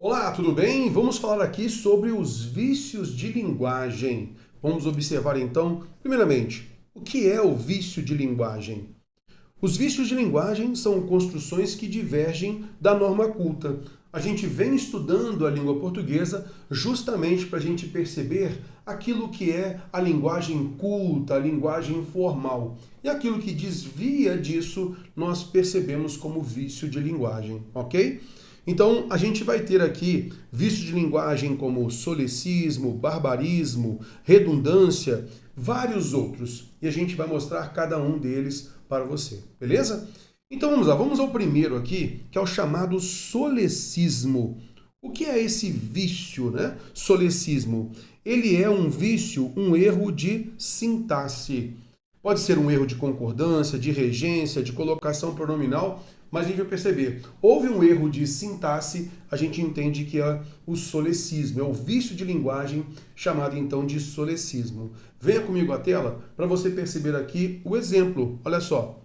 Olá, tudo bem? Vamos falar aqui sobre os vícios de linguagem. Vamos observar então, primeiramente, o que é o vício de linguagem? Os vícios de linguagem são construções que divergem da norma culta. A gente vem estudando a língua portuguesa justamente para a gente perceber aquilo que é a linguagem culta, a linguagem formal. E aquilo que desvia disso, nós percebemos como vício de linguagem, ok? Então, a gente vai ter aqui vícios de linguagem como solecismo, barbarismo, redundância, vários outros. E a gente vai mostrar cada um deles para você, beleza? Então vamos lá, vamos ao primeiro aqui, que é o chamado solecismo. O que é esse vício, né? Solecismo. Ele é um vício, um erro de sintaxe. Pode ser um erro de concordância, de regência, de colocação pronominal, mas a gente vai perceber, houve um erro de sintaxe, a gente entende que é o solecismo, é o vício de linguagem chamado então de solecismo. Venha comigo à tela para você perceber aqui o exemplo. Olha só.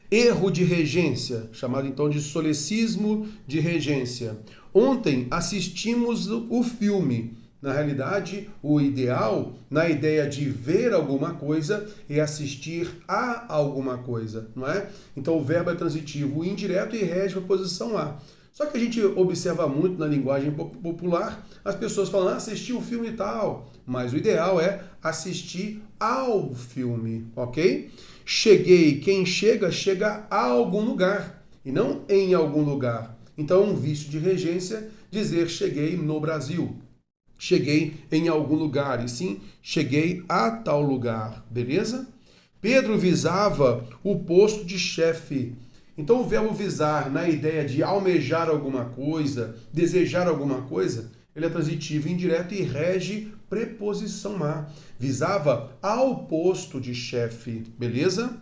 Erro de regência, chamado então de solecismo de regência. Ontem assistimos o filme. Na realidade, o ideal, na ideia de ver alguma coisa, é assistir a alguma coisa, não é? Então o verbo é transitivo indireto e rege a posição a. Só que a gente observa muito na linguagem popular, as pessoas falam, assistir o filme tal, mas o ideal é assistir ao filme, ok? Cheguei, quem chega, chega a algum lugar, e não em algum lugar. Então é um vício de regência dizer cheguei no Brasil. Cheguei em algum lugar, e sim, cheguei a tal lugar, beleza? Pedro visava o posto de chefe. Então o verbo visar, na ideia de almejar alguma coisa, desejar alguma coisa, ele é transitivo indireto e rege preposição a. Visava ao posto de chefe, beleza?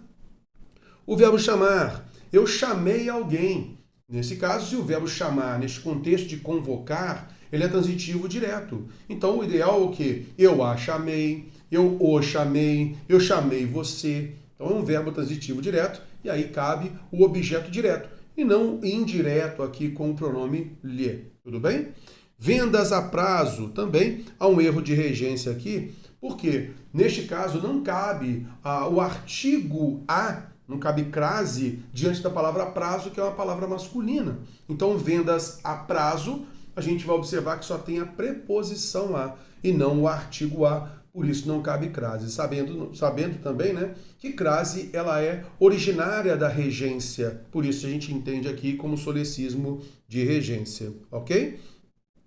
O verbo chamar, eu chamei alguém. Nesse caso, se o verbo chamar, neste contexto de convocar, ele é transitivo direto. Então, o ideal é o quê? Eu a chamei, eu o chamei, eu chamei você. Então, é um verbo transitivo direto e aí cabe o objeto direto e não indireto aqui com o pronome lhe. Tudo bem? Vendas a prazo, também há um erro de regência aqui, porque neste caso não cabe o artigo a, não cabe crase diante da palavra prazo, que é uma palavra masculina. Então, vendas a prazo, a gente vai observar que só tem a preposição a e não o artigo a, por isso não cabe crase. Sabendo também, né, que crase ela é originária da regência, por isso a gente entende aqui como solecismo de regência, ok?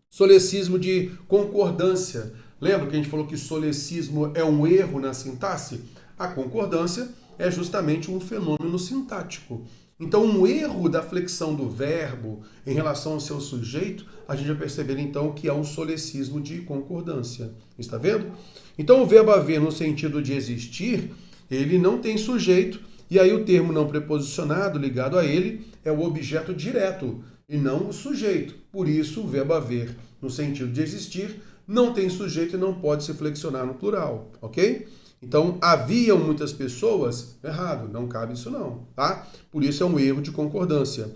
Solecismo de concordância. Lembra que a gente falou que solecismo é um erro na sintaxe? A concordância é justamente um fenômeno sintático. Então, um erro da flexão do verbo em relação ao seu sujeito, a gente vai perceber então que é um solecismo de concordância. Está vendo? Então, o verbo haver no sentido de existir, ele não tem sujeito, e aí o termo não preposicionado ligado a ele é o objeto direto e não o sujeito. Por isso, o verbo haver no sentido de existir não tem sujeito e não pode se flexionar no plural, ok? Então, haviam muitas pessoas, errado, não cabe isso não, tá? Por isso é um erro de concordância.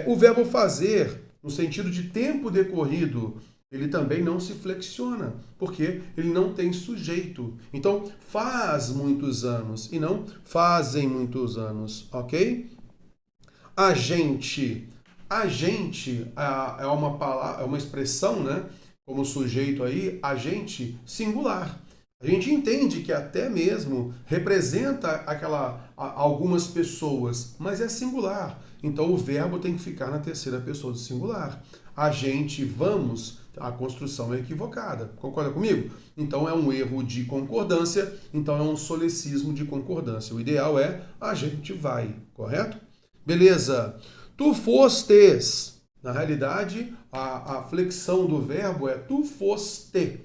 O verbo fazer, no sentido de tempo decorrido, ele também não se flexiona, porque ele não tem sujeito. Então, faz muitos anos e não fazem muitos anos, ok? Agente. Agente é uma palavra, é uma expressão, né? Como sujeito aí, agente singular. A gente entende que até mesmo representa algumas pessoas, mas é singular. Então o verbo tem que ficar na terceira pessoa do singular. A gente, vamos, a construção é equivocada. Concorda comigo? Então é um erro de concordância, então é um solecismo de concordância. O ideal é a gente vai, correto? Beleza. Tu fostes. Na realidade, a flexão do verbo é tu foste.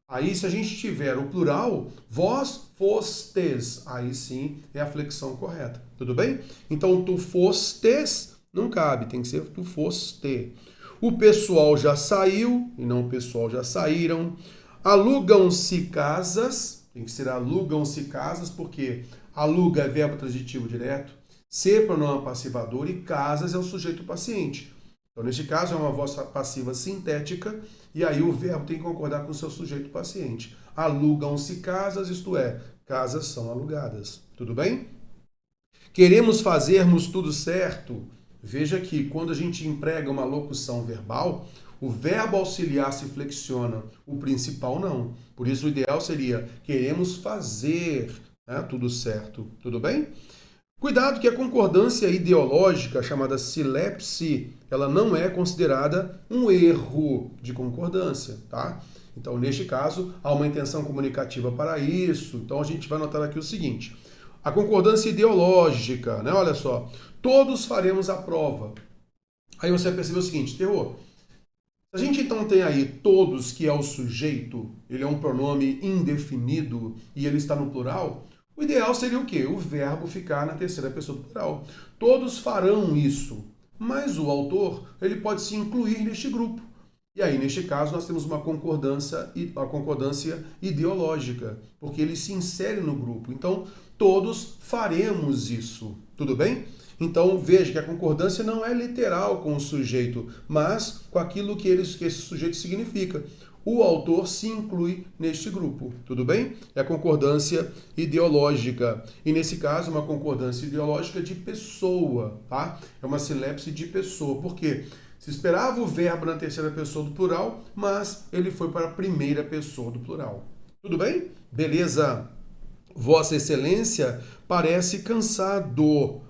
Aí, se a gente tiver o plural, vós fostes, aí sim é a flexão correta. Tudo bem? Então, tu fostes não cabe, tem que ser tu foste. O pessoal já saiu, e não o pessoal já saíram. Alugam-se casas, tem que ser alugam-se casas, porque aluga é verbo transitivo direto, ser pronome passivador e casas é o sujeito paciente. Então, neste caso, é uma voz passiva sintética, e aí o verbo tem que concordar com o seu sujeito paciente. Alugam-se casas, isto é, casas são alugadas. Tudo bem? Queremos fazermos tudo certo. Veja que quando a gente emprega uma locução verbal, o verbo auxiliar se flexiona, o principal não. Por isso o ideal seria queremos fazer, né, tudo certo. Tudo bem? Cuidado que a concordância ideológica, chamada silepse, ela não é considerada um erro de concordância, tá? Então, neste caso, há uma intenção comunicativa para isso. Então, a gente vai notar aqui o seguinte. A concordância ideológica, né? Olha só. Todos faremos a prova. Aí você vai perceber o seguinte, Terror. A gente então tem aí todos, que é o sujeito, ele é um pronome indefinido e ele está no plural. O ideal seria o quê? O verbo ficar na terceira pessoa do plural. Todos farão isso, mas o autor ele pode se incluir neste grupo. E aí, neste caso, nós temos uma concordância ideológica, porque ele se insere no grupo. Então, todos faremos isso. Tudo bem? Então, veja que a concordância não é literal com o sujeito, mas com aquilo que esse sujeito significa. O autor se inclui neste grupo, tudo bem? É a concordância ideológica. E nesse caso, uma concordância ideológica de pessoa, tá? É uma silepse de pessoa. Por quê? Se esperava o verbo na terceira pessoa do plural, mas ele foi para a primeira pessoa do plural. Tudo bem? Beleza. Vossa Excelência parece cansado.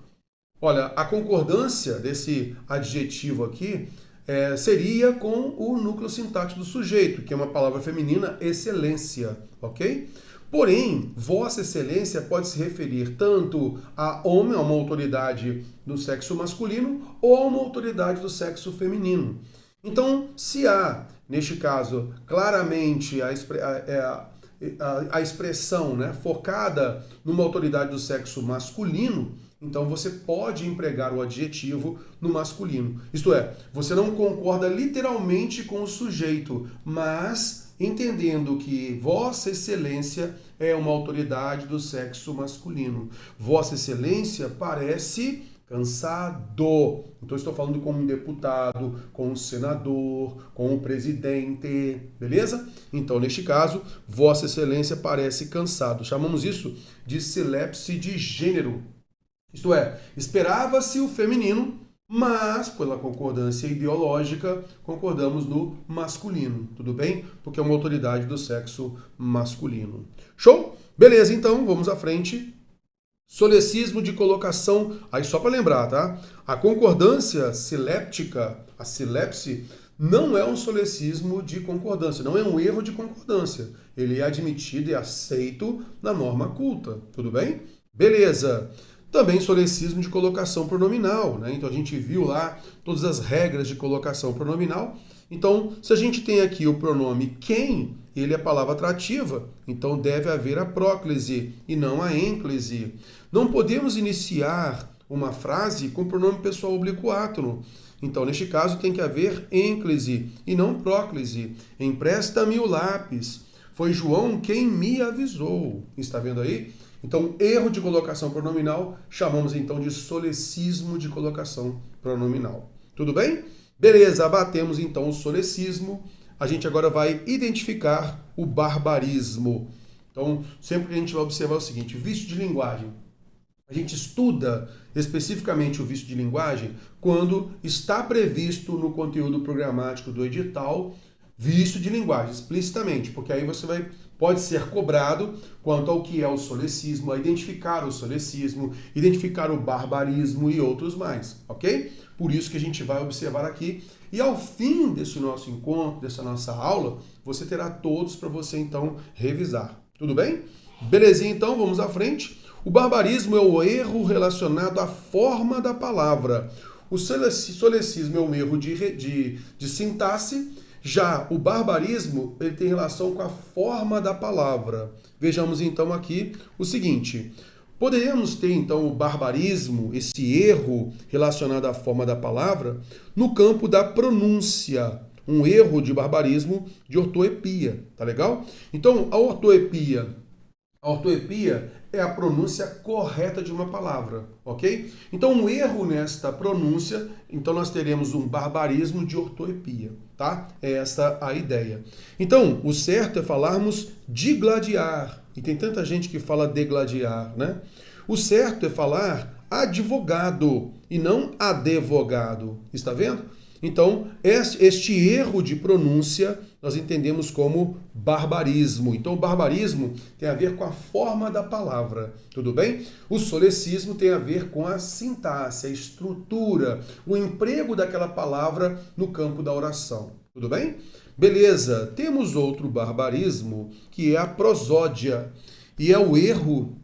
Olha, a concordância desse adjetivo aqui seria com o núcleo sintático do sujeito, que é uma palavra feminina, excelência, ok? Porém, Vossa Excelência pode se referir tanto a homem, a uma autoridade do sexo masculino, ou a uma autoridade do sexo feminino. Então, se há, neste caso, claramente a expressão, né, focada numa autoridade do sexo masculino, então você pode empregar o adjetivo no masculino. Isto é, você não concorda literalmente com o sujeito, mas entendendo que Vossa Excelência é uma autoridade do sexo masculino. Vossa Excelência parece cansado. Então estou falando com um deputado, com um senador, com um presidente, beleza? Então, neste caso, Vossa Excelência parece cansado. Chamamos isso de silepse de gênero. Isto é, esperava-se o feminino, mas, pela concordância ideológica, concordamos no masculino, tudo bem? Porque é uma autoridade do sexo masculino. Show? Beleza, então, vamos à frente. Solecismo de colocação, aí só para lembrar, tá? A concordância siléptica, a silepse, não é um solecismo de concordância, não é um erro de concordância. Ele é admitido e aceito na norma culta, tudo bem? Beleza. Também solecismo de colocação pronominal, né? Então a gente viu lá todas as regras de colocação pronominal. Então, se a gente tem aqui o pronome quem, ele é palavra atrativa, então deve haver a próclise e não a ênclise. Não podemos iniciar uma frase com pronome pessoal oblíquo átono. Então, neste caso, tem que haver ênclise e não próclise. Empresta-me o lápis. Foi João quem me avisou. Está vendo aí? Então, erro de colocação pronominal, chamamos então de solecismo de colocação pronominal. Tudo bem? Beleza, abatemos então o solecismo. A gente agora vai identificar o barbarismo. Então, sempre que a gente vai observar o seguinte, vício de linguagem. A gente estuda especificamente o vício de linguagem quando está previsto no conteúdo programático do edital vício de linguagem, explicitamente, porque aí você pode ser cobrado quanto ao que é o solecismo, a identificar o solecismo, identificar o barbarismo e outros mais, ok? Por isso que a gente vai observar aqui. E ao fim desse nosso encontro, dessa nossa aula, você terá todos para você então revisar. Tudo bem? Belezinha, então, vamos à frente. O barbarismo é o erro relacionado à forma da palavra. O solecismo é um erro de sintaxe. Já o barbarismo, ele tem relação com a forma da palavra. Vejamos então aqui o seguinte. Poderíamos ter então o barbarismo, esse erro relacionado à forma da palavra, no campo da pronúncia. Um erro de barbarismo de ortoepia, tá legal? Então, a ortoepia, A ortoepia é a pronúncia correta de uma palavra, ok? Então, um erro nesta pronúncia, então nós teremos um barbarismo de ortoepia, tá? É essa a ideia. Então, o certo é falarmos digladiar, e tem tanta gente que fala degladiar, né? O certo é falar advogado e não advogado, está vendo? Então, este erro de pronúncia nós entendemos como barbarismo. Então, o barbarismo tem a ver com a forma da palavra, tudo bem? O solecismo tem a ver com a sintaxe, a estrutura, o emprego daquela palavra no campo da oração, tudo bem? Beleza, temos outro barbarismo, que é a prosódia, e é o erro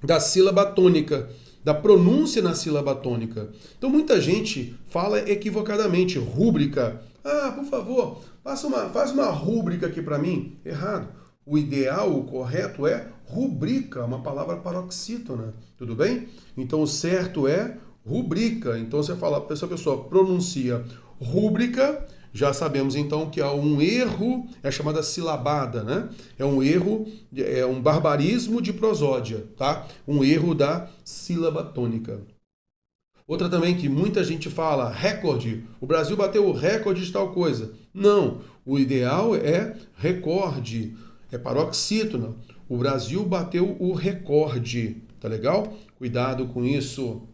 da sílaba tônica, da pronúncia na sílaba tônica. Então muita gente fala equivocadamente, rúbrica. Ah, por favor, faz uma rúbrica aqui para mim. Errado. O ideal, o correto é rubrica, uma palavra paroxítona. Tudo bem? Então o certo é rubrica. Então você fala, se a pessoa pronuncia rúbrica, já sabemos então que há um erro, é chamada silabada, né? É um erro, é um barbarismo de prosódia, tá? Um erro da sílaba tônica. Outra também que muita gente fala, recorde. O Brasil bateu o recorde de tal coisa. Não, o ideal é recorde, é paroxítona. O Brasil bateu o recorde, tá legal? Cuidado com isso.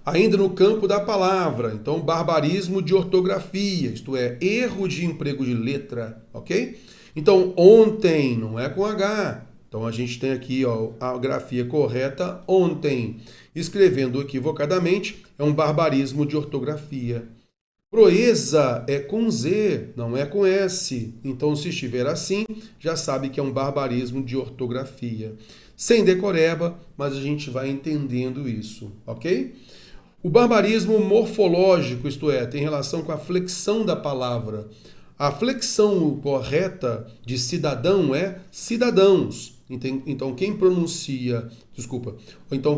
Ainda no campo da palavra, então barbarismo de ortografia, isto é, erro de emprego de letra, ok? Então, ontem não é com H. Então a gente tem aqui ó, a grafia correta, ontem. Escrevendo equivocadamente, é um barbarismo de ortografia. Proeza é com Z, não é com S. Então, se estiver assim, já sabe que é um barbarismo de ortografia. Sem decoreba, mas a gente vai entendendo isso, ok? O barbarismo morfológico, isto é, tem relação com a flexão da palavra. A flexão correta de cidadão é cidadãos. Então quem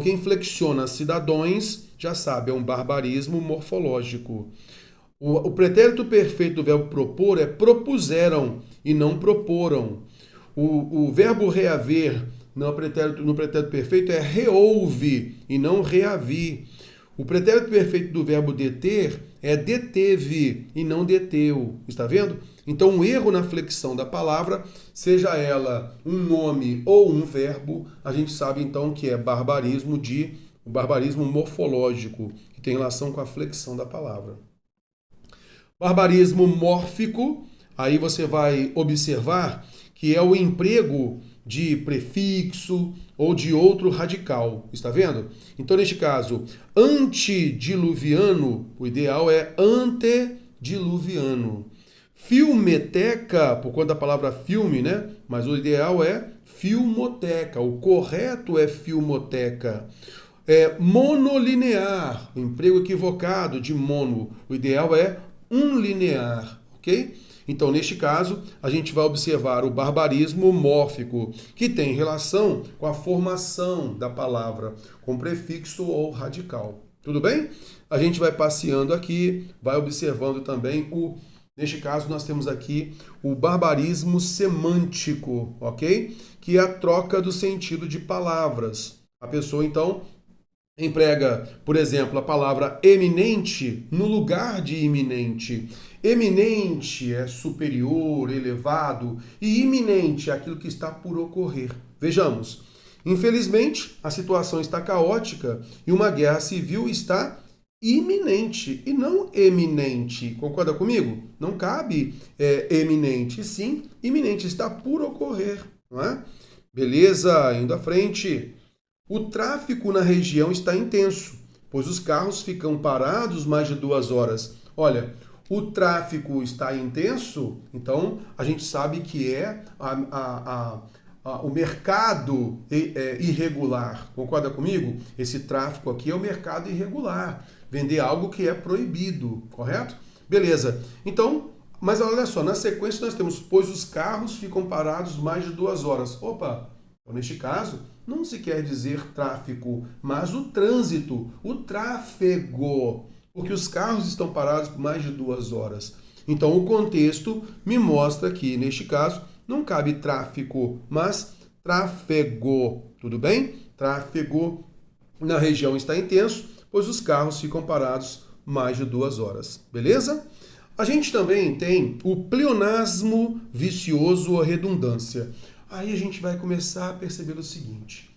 quem flexiona cidadões, já sabe, é um barbarismo morfológico. O pretérito perfeito do verbo propor é propuseram e não proporam. O verbo reaver no pretérito perfeito é reouve e não reavi. O pretérito perfeito do verbo deter é deteve e não deteu. Está vendo? Então, um erro na flexão da palavra, seja ela um nome ou um verbo, a gente sabe então que é o barbarismo morfológico, que tem relação com a flexão da palavra. Barbarismo mórfico, aí você vai observar que é o emprego de prefixo ou de outro radical, está vendo? Então, neste caso, antediluviano, o ideal é antediluviano. Filmeteca, por conta da palavra filme, né? Mas o ideal é filmoteca, o correto é filmoteca. Monolinear, o emprego equivocado de mono, o ideal é unlinear, ok? Então, neste caso, a gente vai observar o barbarismo mórfico, que tem relação com a formação da palavra, com prefixo ou radical. Tudo bem? A gente vai passeando aqui, vai observando também neste caso, nós temos aqui o barbarismo semântico, ok? Que é a troca do sentido de palavras. A pessoa, então, emprega, por exemplo, a palavra eminente no lugar de iminente. Eminente é superior, elevado, e iminente é aquilo que está por ocorrer. Vejamos. Infelizmente, a situação está caótica e uma guerra civil está iminente e não eminente. Concorda comigo? Não cabe eminente, sim, iminente, está por ocorrer, não é? Beleza, indo à frente. O tráfego na região está intenso, pois os carros ficam parados mais de 2 horas. Olha, o tráfego está intenso, então a gente sabe que é o mercado irregular. Concorda comigo? Esse tráfico aqui é o mercado irregular. Vender algo que é proibido, correto? Beleza. Então, mas olha só, na sequência nós temos, pois os carros ficam parados mais de 2 horas. Opa! Então, neste caso, não se quer dizer tráfico, mas o trânsito, o tráfego, porque os carros estão parados por mais de 2 horas. Então, o contexto me mostra que, neste caso, não cabe tráfico, mas tráfego, tudo bem? Tráfego na região está intenso, pois os carros ficam parados mais de 2 horas, beleza? A gente também tem o pleonasmo vicioso ou redundância. Aí a gente vai começar a perceber o seguinte.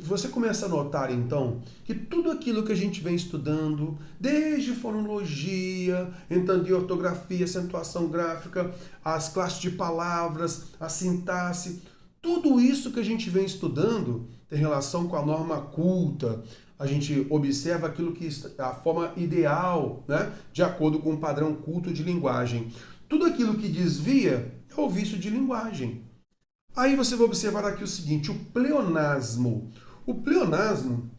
Você começa a notar, então, que tudo aquilo que a gente vem estudando, desde fonologia, entender ortografia, acentuação gráfica, as classes de palavras, a sintaxe, tudo isso que a gente vem estudando tem relação com a norma culta. A gente observa aquilo que é a forma ideal, né, de acordo com o padrão culto de linguagem. Tudo aquilo que desvia é o vício de linguagem. Aí você vai observar aqui o seguinte, o pleonasmo. O pleonasmo,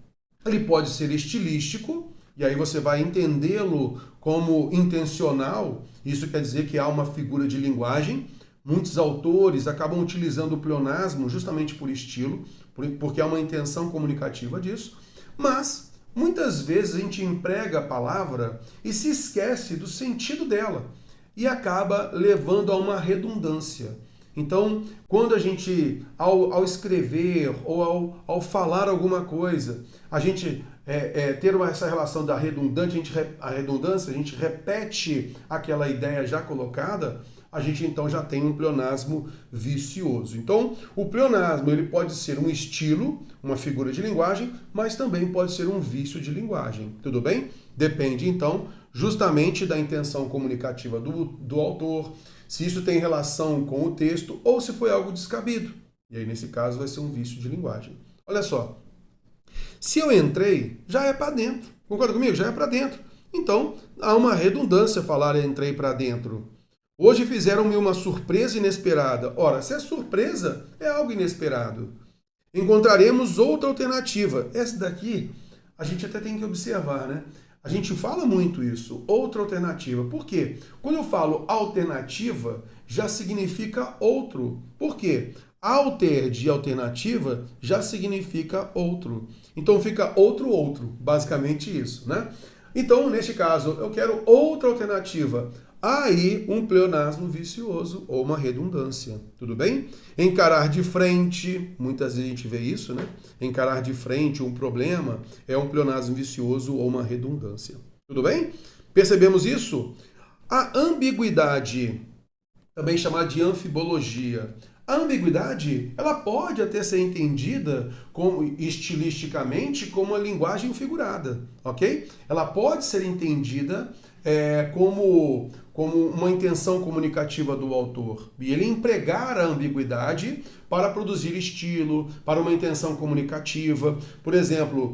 ele pode ser estilístico, e aí você vai entendê-lo como intencional. Isso quer dizer que há uma figura de linguagem. Muitos autores acabam utilizando o pleonasmo justamente por estilo, porque há uma intenção comunicativa disso. Mas, muitas vezes a gente emprega a palavra e se esquece do sentido dela e acaba levando a uma redundância. Então, quando a gente, ao escrever ou ao falar alguma coisa, a gente ter essa relação da redundância, a gente repete aquela ideia já colocada, a gente então já tem um pleonasmo vicioso. Então, o pleonasmo ele pode ser um estilo, uma figura de linguagem, mas também pode ser um vício de linguagem. Tudo bem? Depende, então, justamente da intenção comunicativa do autor, se isso tem relação com o texto ou se foi algo descabido. E aí, nesse caso, vai ser um vício de linguagem. Olha só. Se eu entrei, já é para dentro. Concorda comigo? Já é para dentro. Então, há uma redundância falar entrei para dentro. Hoje fizeram-me uma surpresa inesperada. Ora, se é surpresa, é algo inesperado. Encontraremos outra alternativa. Essa daqui, a gente até tem que observar, né? A gente fala muito isso, outra alternativa. Por quê? Quando eu falo alternativa, já significa outro. Por quê? Alter de alternativa já significa outro. Então fica outro, basicamente isso, né? Então, neste caso, eu quero outra alternativa. Aí, um pleonasmo vicioso ou uma redundância, tudo bem? Encarar de frente, muitas vezes a gente vê isso, né? Encarar de frente um problema é um pleonasmo vicioso ou uma redundância, tudo bem? Percebemos isso? A ambiguidade, também chamada de anfibologia. A ambiguidade, ela pode até ser entendida como estilisticamente como uma linguagem figurada, ok? Ela pode ser entendida como uma intenção comunicativa do autor. E ele empregar a ambiguidade para produzir estilo, para uma intenção comunicativa. Por exemplo,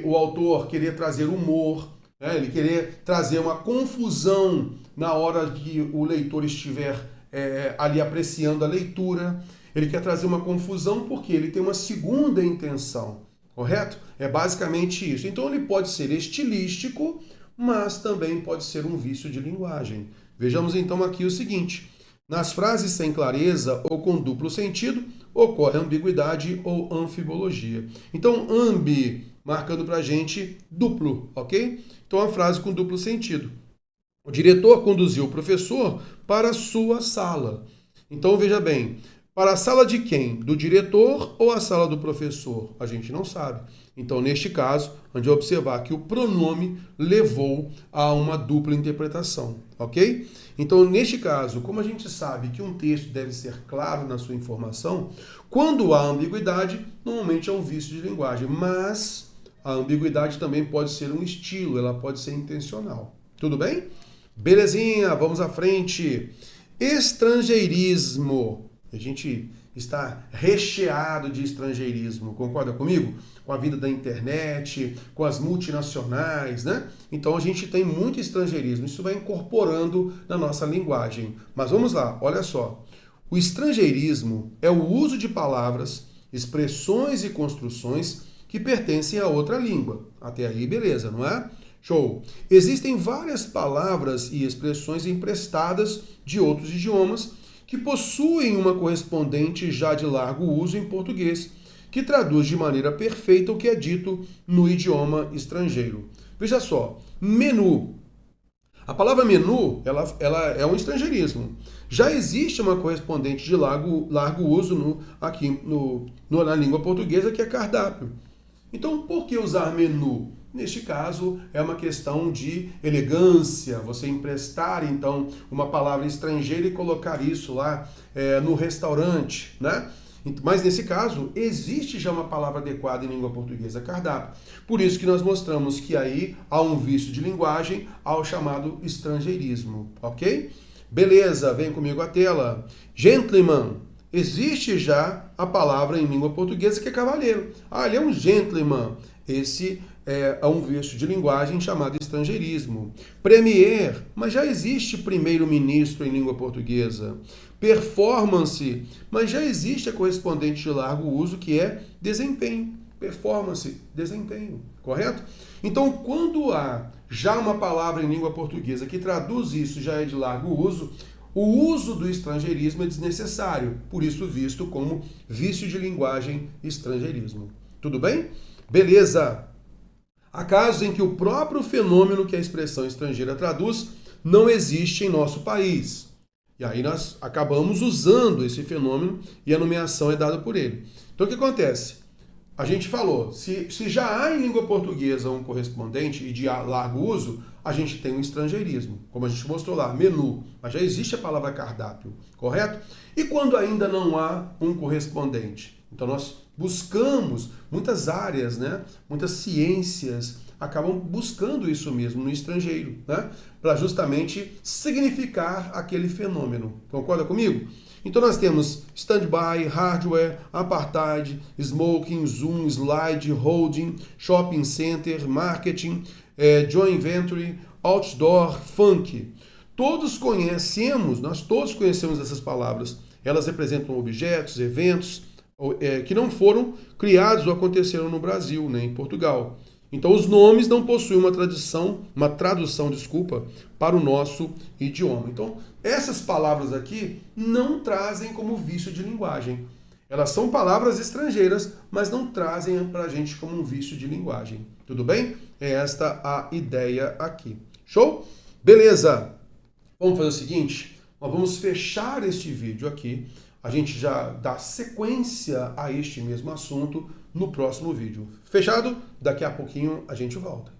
o autor querer trazer humor, né? Ele querer trazer uma confusão na hora que o leitor estiver ali apreciando a leitura. Ele quer trazer uma confusão porque ele tem uma segunda intenção, correto? É basicamente isso. Então ele pode ser estilístico, mas também pode ser um vício de linguagem. Vejamos então aqui o seguinte. Nas frases sem clareza ou com duplo sentido, ocorre ambiguidade ou anfibologia. Então, ambi, marcando pra gente duplo, ok? Então, a frase com duplo sentido. O diretor conduziu o professor para a sua sala. Então, veja bem, para a sala de quem? Do diretor ou a sala do professor? A gente não sabe. Então, neste caso, a gente vai observar que o pronome levou a uma dupla interpretação, ok? Então, neste caso, como a gente sabe que um texto deve ser claro na sua informação, quando há ambiguidade, normalmente é um vício de linguagem, mas a ambiguidade também pode ser um estilo, ela pode ser intencional. Tudo bem? Belezinha, vamos à frente. Estrangeirismo. A gente está recheado de estrangeirismo, concorda comigo? Com a vida da internet, com as multinacionais, né? Então a gente tem muito estrangeirismo, isso vai incorporando na nossa linguagem. Mas vamos lá, olha só. O estrangeirismo é o uso de palavras, expressões e construções que pertencem a outra língua. Até aí, beleza, não é? Show! Existem várias palavras e expressões emprestadas de outros idiomas que possuem uma correspondente já de largo uso em português, que traduz de maneira perfeita o que é dito no idioma estrangeiro. Veja só, menu. A palavra menu, ela é um estrangeirismo. Já existe uma correspondente de largo uso na língua portuguesa, que é cardápio. Então, por que usar menu? Neste caso, é uma questão de elegância, você emprestar, então, uma palavra estrangeira e colocar isso lá no restaurante, né? Mas, nesse caso, existe já uma palavra adequada em língua portuguesa, cardápio. Por isso que nós mostramos que aí há um vício de linguagem ao chamado estrangeirismo, ok? Beleza, vem comigo à tela. Gentleman. Existe já a palavra em língua portuguesa que é cavalheiro. Ah, ele é um gentleman. Esse é um vício de linguagem chamado estrangeirismo. Premier, mas já existe primeiro-ministro em língua portuguesa. Performance, mas já existe a correspondente de largo uso que é desempenho. Performance, desempenho, correto? Então, quando há já uma palavra em língua portuguesa que traduz isso, já é de largo uso, o uso do estrangeirismo é desnecessário, por isso visto como vício de linguagem estrangeirismo. Tudo bem? Beleza! Há casos em que o próprio fenômeno que a expressão estrangeira traduz não existe em nosso país. E aí nós acabamos usando esse fenômeno e a nomeação é dada por ele. Então o que acontece? A gente falou, se já há em língua portuguesa um correspondente e de largo uso, a gente tem um estrangeirismo, como a gente mostrou lá, menu, mas já existe a palavra cardápio, correto? E quando ainda não há um correspondente? Então nós buscamos muitas áreas, né? Muitas ciências acabam buscando isso mesmo no estrangeiro, né? Para justamente significar aquele fenômeno. Concorda comigo? Então nós temos stand-by, hardware, apartheid, smoking, zoom, slide, holding, shopping center, marketing, joint venture, outdoor, funk. Nós todos conhecemos essas palavras. Elas representam objetos, eventos que não foram criados ou aconteceram no Brasil, nem em Portugal. Então os nomes não possuem uma tradução, para o nosso idioma. Então essas palavras aqui não trazem como vício de linguagem. Elas são palavras estrangeiras, mas não trazem para a gente como um vício de linguagem. Tudo bem? É esta a ideia aqui. Show? Beleza! Vamos fazer o seguinte, nós vamos fechar este vídeo aqui. A gente já dá sequência a este mesmo assunto no próximo vídeo. Fechado? Daqui a pouquinho a gente volta.